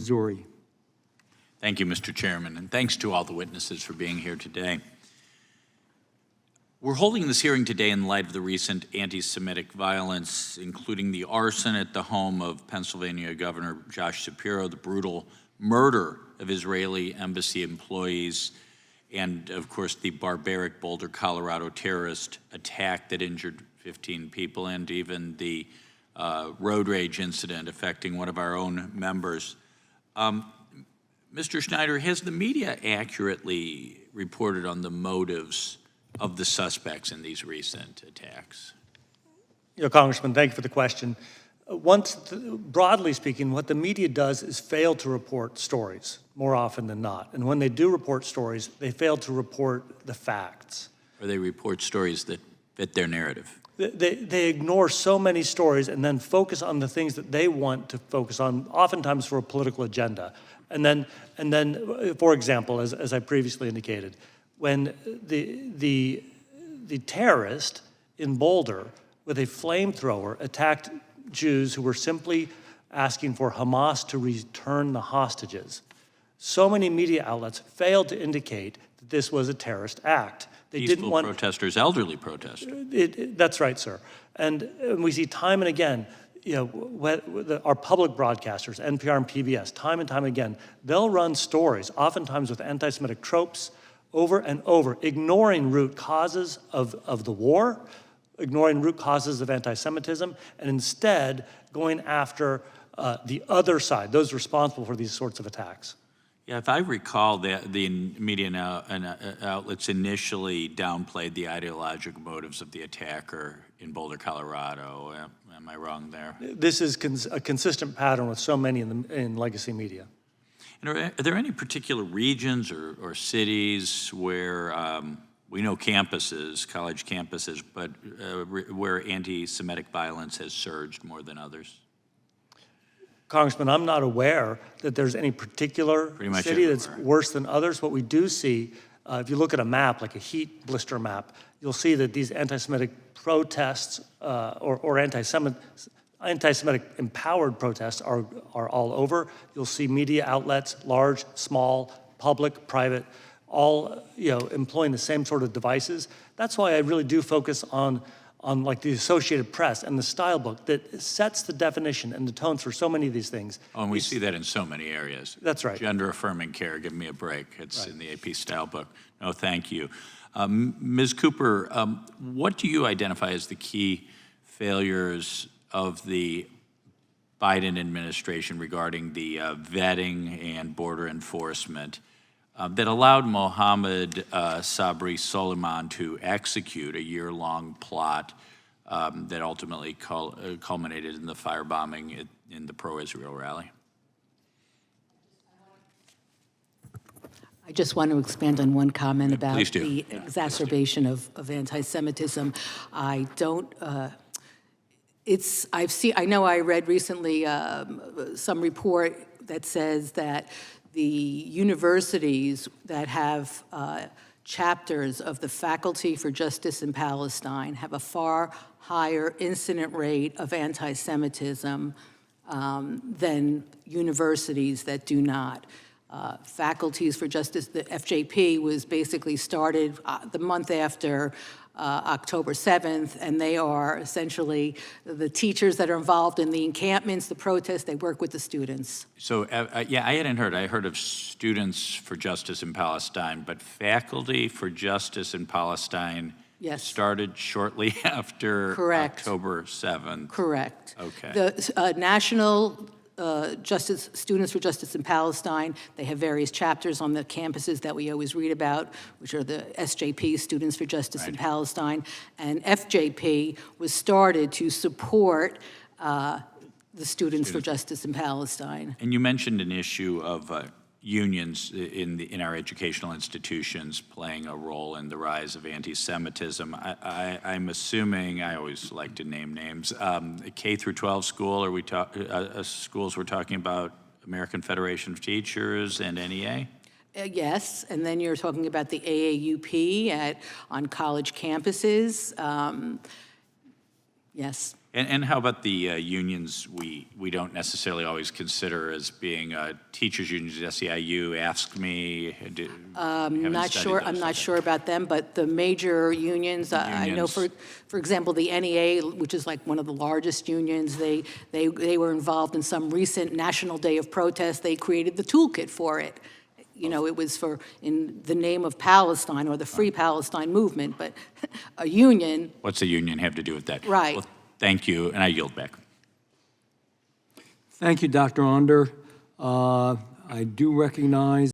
Missouri. Thank you, Mr. Chairman, and thanks to all the witnesses for being here today. We're holding this hearing today in light of the recent anti-Semitic violence, including the arson at the home of Pennsylvania Governor Josh Shapiro, the brutal murder of Israeli embassy employees, and of course the barbaric Boulder, Colorado terrorist attack that injured 15 people, and even the road rage incident affecting one of our own members. Mr. Schneider, has the media accurately reported on the motives of the suspects in these recent attacks? Congressman, thank you for the question. Broadly speaking, what the media does is fail to report stories more often than not. And when they do report stories, they fail to report the facts. Or they report stories that fit their narrative? They ignore so many stories and then focus on the things that they want to focus on, oftentimes for a political agenda. And then, for example, as I previously indicated, when the terrorist in Boulder with a flamethrower attacked Jews who were simply asking for Hamas to return the hostages, so many media outlets failed to indicate that this was a terrorist act. They Peaceful didn't want protesters, elderly protesters. That's right, sir. And we see time and again, our public broadcasters, NPR and PBS, time and time again, they'll run stories, oftentimes with anti-Semitic tropes, over and over, ignoring root causes of the war, ignoring root causes of anti-Semitism, and instead going after the other side, those responsible for these sorts of attacks. Yeah, if I recall, the media outlets initially downplayed the ideological motives of the attacker in Boulder, Colorado. Am I wrong there? This is a consistent pattern with so many in legacy media. And are there any particular regions or cities where we know campuses, college campuses, but where anti-Semitic violence has surged more than others? Congressman, I'm not aware that there's any particular city that's worse than others. What we do see, if you look at a map, like a heat blister map, you'll see that these anti-Semitic protests or anti-Semitic empowered protests are all over. You'll see media outlets, large, small, public, private, all employing the same sort of devices. That's why I really do focus on like the Associated Press and the style book that sets the definition and the tones for so many of these things. Oh, and we see that in so many areas. That's right. Gender-affirming care, give me a break. It's right in the AP style book. No, thank you. Ms. Cooper, what do you identify as the key failures of the Biden administration regarding the vetting and border enforcement that allowed Mohammed Sabri Soliman to execute a year-long plot that ultimately culminated in the firebombing in the pro-Israel rally? I just want to expand on one comment about the exacerbation of anti-Semitism. I don't. I know I read recently some report that says that the universities that have chapters of the Faculty for Justice in Palestine have a far higher incident rate of anti-Semitism than universities that do not. Faculties for Justice, the FJP was basically started the month after October 7th, and they are essentially the teachers that are involved in the encampments, the protests. They work with the students. So, yeah, I hadn't heard. I heard of Students for Justice in Palestine, but Faculty for Justice in Palestine started shortly after October 7th. Correct. Okay. The National Students for Justice in Palestine, they have various chapters on the campuses that we always read about, which are the SJP, Students for Justice in Palestine, and FJP was started to support the Students for Justice in Palestine. And you mentioned an issue of unions in our educational institutions playing a role in the rise of anti-Semitism. I'm assuming, I always like to name names, K through 12 school, are we schools we're talking about American Federation of Teachers and NEA? Yes, and then you're talking about the AAUP on college campuses. Yes. And how about the unions we don't necessarily always consider as being teachers' unions, SEIU, Ask Me? I'm not sure about them, but the major unions, I know for example, the NEA, which is like one of the largest unions, they were involved in some recent National Day of Protest. They created the toolkit for it. You know, it was in the name of Palestine or the Free Palestine movement, but a union. What's a union have to do with that? Right. Well, thank you, and I yield back. Thank you, Dr. Onder. I do recognize